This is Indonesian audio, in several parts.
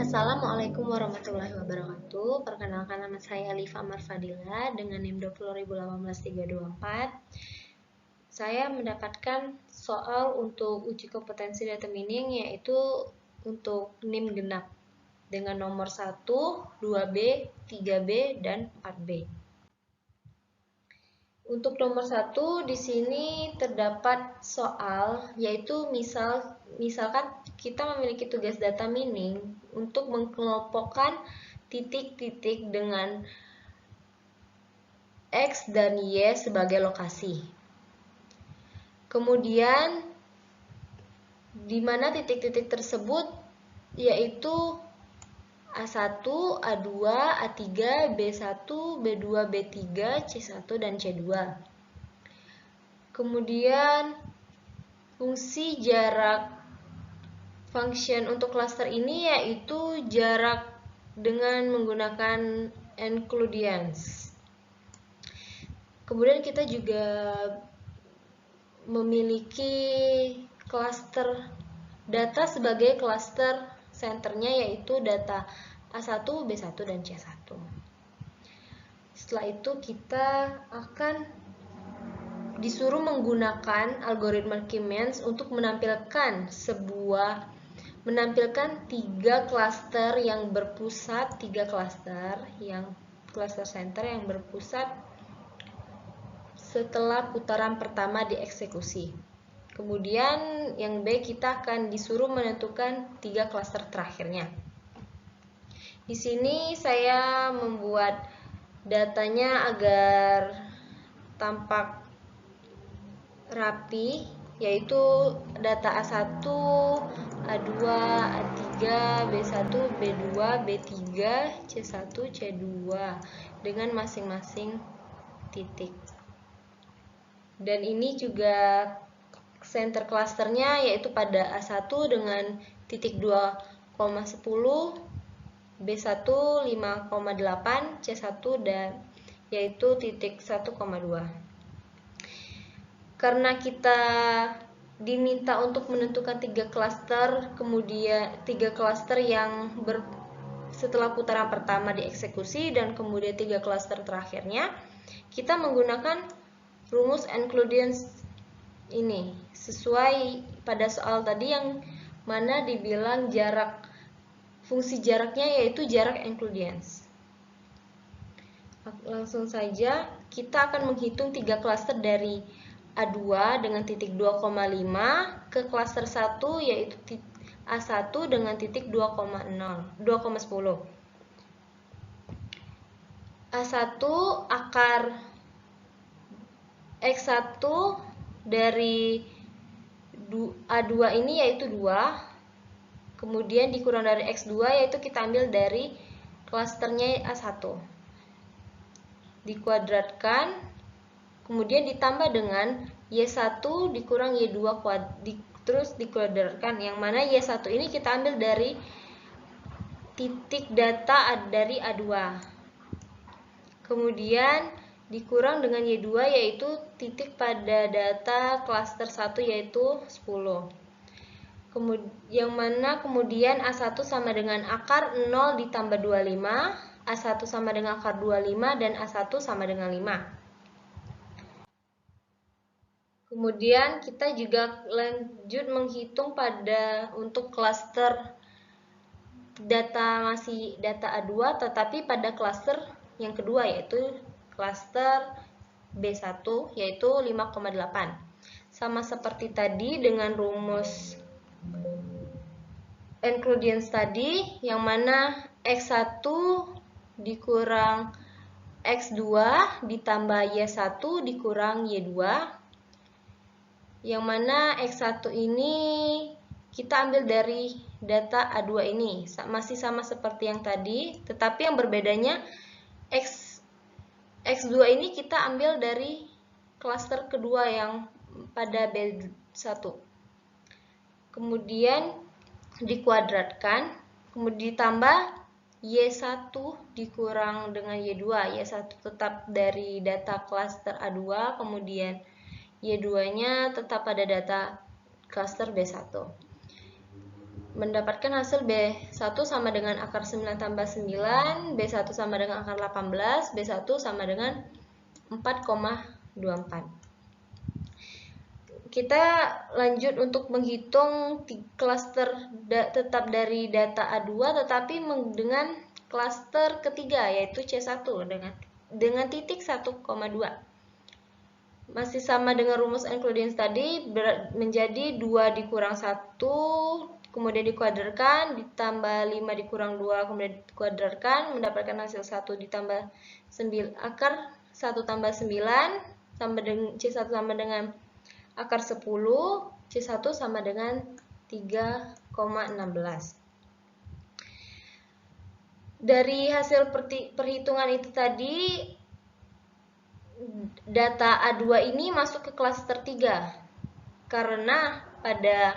Assalamualaikum warahmatullahi wabarakatuh. Perkenalkan, nama saya Alifa Marfadila dengan NIM 20018-324. Saya mendapatkan soal untuk uji kompetensi data mining, yaitu untuk NIM genap dengan nomor 1, 2B, 3B, dan 4B. Untuk nomor 1 di sini terdapat soal, yaitu misalkan kita memiliki tugas data mining untuk mengelompokkan titik-titik dengan X dan Y sebagai lokasi. Kemudian di mana titik-titik tersebut yaitu A1, A2, A3, B1, B2, B3, C1, dan C2. Kemudian fungsi jarak function untuk cluster ini yaitu jarak dengan menggunakan includians. Kemudian kita juga memiliki cluster data sebagai cluster centernya, yaitu data A1, B1, dan C1. Setelah itu kita akan disuruh menggunakan algoritma K-means untuk menampilkan tiga cluster yang berpusat, cluster center yang berpusat setelah putaran pertama dieksekusi. Kemudian yang B, kita akan disuruh menentukan tiga cluster terakhirnya. Di sini saya membuat datanya agar tampak rapi, yaitu data A1, A2, A3, B1, B2, B3, C1, C2 dengan masing-masing titik. Dan ini juga center clusternya yaitu pada A1 dengan titik 2,10, B1 5,8, C1 dan yaitu titik 1,2. Karena kita diminta untuk menentukan tiga cluster, kemudian tiga cluster yang setelah putaran pertama dieksekusi dan kemudian tiga cluster terakhirnya, kita menggunakan rumus includians ini sesuai pada soal tadi yang mana dibilang fungsi jaraknya yaitu jarak includians. Langsung saja kita akan menghitung tiga cluster dari A2 dengan titik 2,5 ke cluster 1 yaitu A1 dengan titik 2,10. A1 akar X1 dari A2 ini yaitu 2, kemudian dikurang dari X2 yaitu kita ambil dari klasternya A1, dikuadratkan, kemudian ditambah dengan Y1 dikurang Y2 terus dikuadratkan, yang mana Y1 ini kita ambil dari titik data dari A2, kemudian dikurang dengan Y2 yaitu titik pada data cluster 1 yaitu 10. Yang mana kemudian A1 sama dengan akar 0 ditambah 25, A1 sama dengan akar 25, dan A1 sama dengan 5. Kemudian kita juga lanjut menghitung untuk cluster masih data A2 tetapi pada cluster yang kedua yaitu cluster B1 yaitu 5,8. Sama seperti tadi dengan rumus includians tadi, yang mana X1 dikurang X2 ditambah Y1 dikurang Y2, yang mana X1 ini kita ambil dari data A2 ini, masih sama seperti yang tadi, tetapi yang berbedanya X2 ini kita ambil dari klaster kedua yang pada B1. Kemudian dikuadratkan, kemudian ditambah Y1 dikurang dengan Y2. Y1 tetap dari data klaster A2, kemudian Y2-nya tetap pada data klaster B1. mendapatkan hasil B1 sama dengan akar 9 tambah 9, B1 sama dengan akar 18, B1 sama dengan 4,24. Kita lanjut untuk menghitung klaster tetap dari data A2 tetapi dengan klaster ketiga yaitu C1 dengan titik 1,2. Masih sama dengan rumus Euclidean tadi, menjadi 2 dikurang 1, kemudian dikuadratkan, ditambah 5 dikurang 2, kemudian dikuadratkan, mendapatkan hasil 1 ditambah 9, akar 1 tambah 9, sama dengan C1 sama dengan akar 10, C1 sama dengan 3,16. Dari hasil perhitungan itu tadi, data A2 ini masuk ke klaster 3 karena pada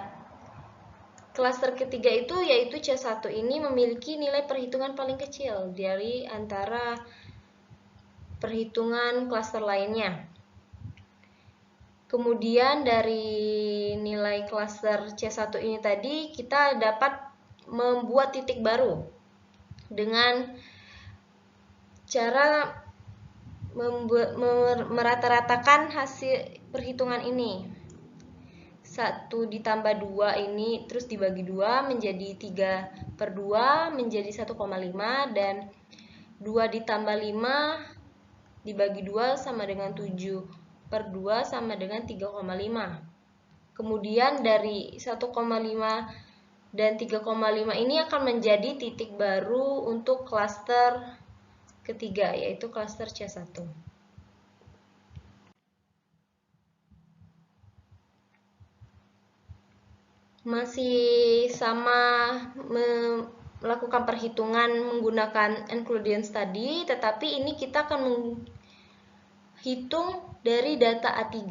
klaster ketiga itu yaitu C1 ini memiliki nilai perhitungan paling kecil dari antara perhitungan klaster lainnya. Kemudian dari nilai klaster C1 ini tadi kita dapat membuat titik baru dengan cara merata-ratakan hasil perhitungan ini. 1 ditambah 2 ini terus dibagi 2 menjadi 3/2 menjadi 1,5, dan 2 ditambah 5 dibagi 2 sama dengan 7/2 sama dengan 3,5. Kemudian dari 1,5 dan 3,5 ini akan menjadi titik baru untuk klaster ketiga yaitu klaster C1. Masih sama melakukan perhitungan menggunakan Euclidean tadi, tetapi ini kita akan menghitung dari data A3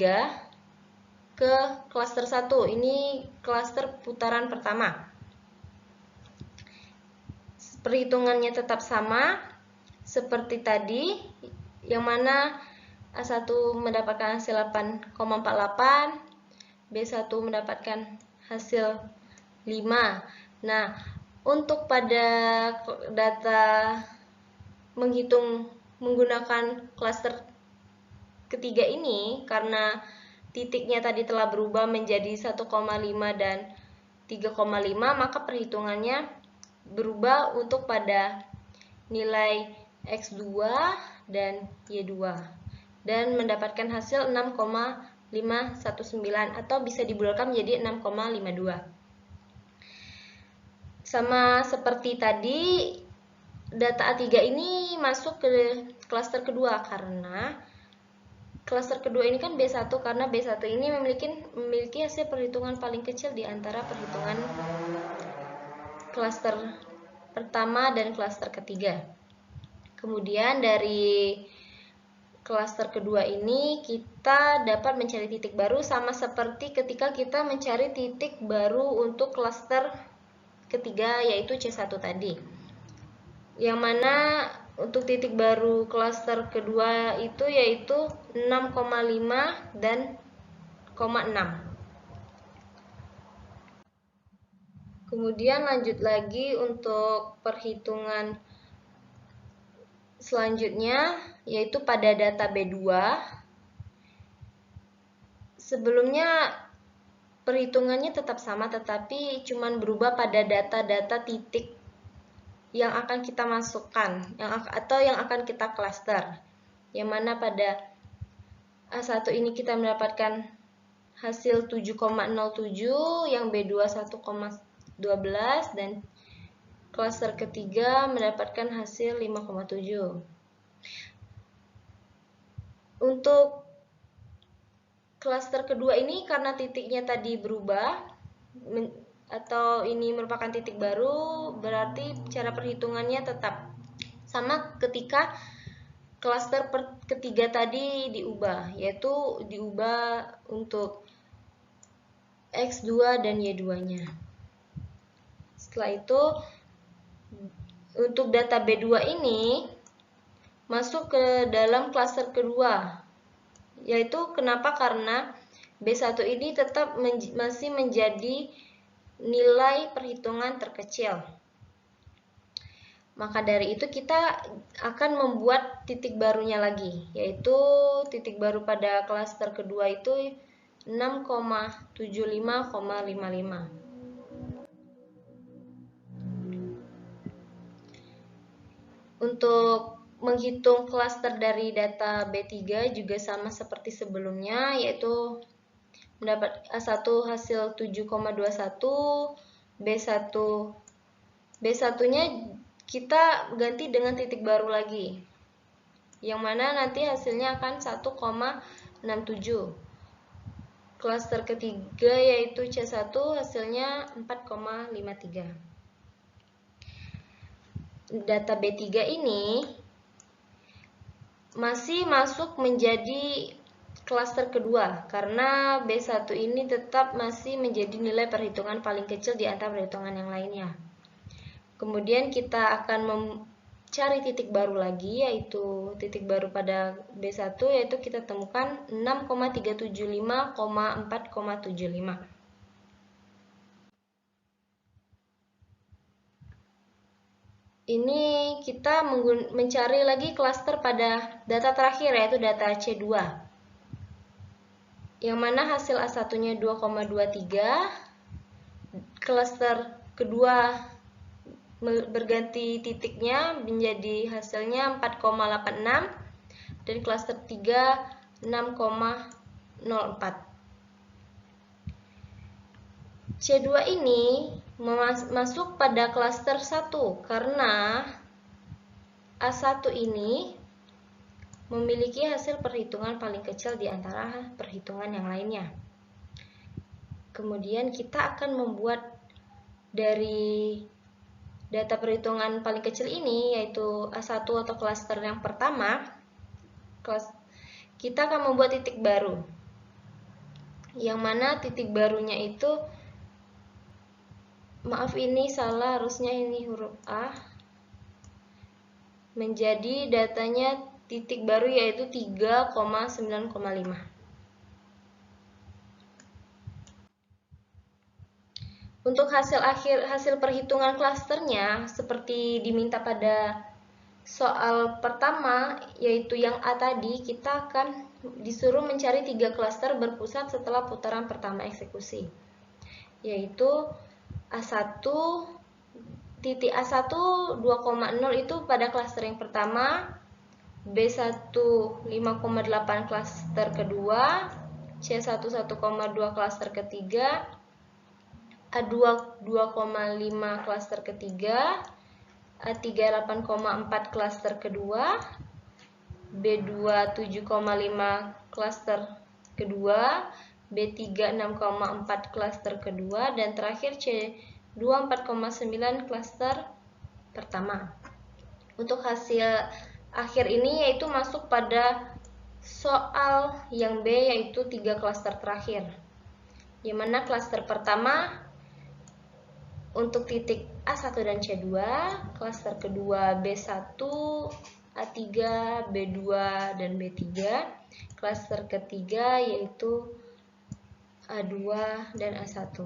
ke klaster 1. Ini klaster putaran pertama. Perhitungannya tetap sama seperti tadi, yang mana A1 mendapatkan hasil 8,48, B1 mendapatkan hasil 5. Nah, untuk pada data menghitung menggunakan klaster ketiga ini, karena titiknya tadi telah berubah menjadi 1,5 dan 3,5, maka perhitungannya berubah untuk pada nilai X2 dan Y2 dan mendapatkan hasil 6,519 atau bisa dibulatkan menjadi 6,52. Sama seperti tadi, data A3 ini masuk ke klaster kedua karena klaster kedua ini kan B1, karena B1 ini memiliki hasil perhitungan paling kecil di antara perhitungan klaster pertama dan klaster ketiga. Kemudian dari klaster kedua ini kita dapat mencari titik baru sama seperti ketika kita mencari titik baru untuk klaster ketiga yaitu C1 tadi. Yang mana untuk titik baru klaster kedua itu yaitu 6,5 dan 0,6. Kemudian lanjut lagi untuk perhitungan selanjutnya yaitu pada data B2. Sebelumnya perhitungannya tetap sama tetapi cuman berubah pada data-data titik yang akan kita masukkan atau yang akan kita klaster. Yang mana pada A1 ini kita mendapatkan hasil 7,07, yang B2 1,12 dan klaster ketiga mendapatkan hasil 5,7. Untuk klaster kedua ini karena titiknya tadi berubah atau ini merupakan titik baru, berarti cara perhitungannya tetap sama ketika klaster ketiga tadi diubah, yaitu diubah untuk X2 dan Y2-nya. Setelah itu untuk data B2 ini masuk ke dalam klaster kedua, yaitu kenapa? Karena B1 ini tetap masih menjadi nilai perhitungan terkecil. Maka dari itu kita akan membuat titik barunya lagi, yaitu titik baru pada klaster kedua itu 6,75,55. Untuk menghitung klaster dari data B3 juga sama seperti sebelumnya, yaitu mendapat A1 hasil 7,21, B1-nya kita ganti dengan titik baru lagi, yang mana nanti hasilnya akan 1,67. Klaster ketiga yaitu C1 hasilnya 4,53. Data B3 ini masih masuk menjadi klaster kedua karena B1 ini tetap masih menjadi nilai perhitungan paling kecil di antara perhitungan yang lainnya. Kemudian kita akan mencari titik baru lagi, yaitu titik baru pada B1, yaitu kita temukan 6,375,4,75. Ini kita mencari lagi klaster pada data terakhir, yaitu data C2. Yang mana hasil A1-nya 2,23, klaster kedua berganti titiknya menjadi hasilnya 4,86 dan klaster 3 6,04. C2 ini masuk pada klaster 1 karena A1 ini memiliki hasil perhitungan paling kecil di antara perhitungan yang lainnya. Kemudian kita akan membuat dari data perhitungan paling kecil ini, yaitu A1 atau klaster yang pertama, kita akan membuat titik baru, yang mana titik barunya itu, maaf ini salah, harusnya ini huruf A, menjadi datanya titik baru yaitu 3,9,5. Untuk hasil perhitungan klasternya seperti diminta pada soal pertama, yaitu yang A tadi, kita akan disuruh mencari 3 klaster berpusat setelah putaran pertama eksekusi, yaitu A1, titik A1 2,0 itu pada klaster yang pertama, B1 5,8 klaster kedua, C1 1,2 klaster ketiga, A2 2,5 klaster ketiga, A3 8,4 klaster kedua, B2 7,5 klaster kedua, B3 6,4 klaster kedua, dan terakhir C2 4,9 klaster pertama. Untuk hasil akhir ini yaitu masuk pada soal yang B, yaitu 3 klaster terakhir, yang mana klaster pertama untuk titik A1 dan C2, klaster kedua B1, A3, B2, dan B3, klaster ketiga yaitu A2 dan A1.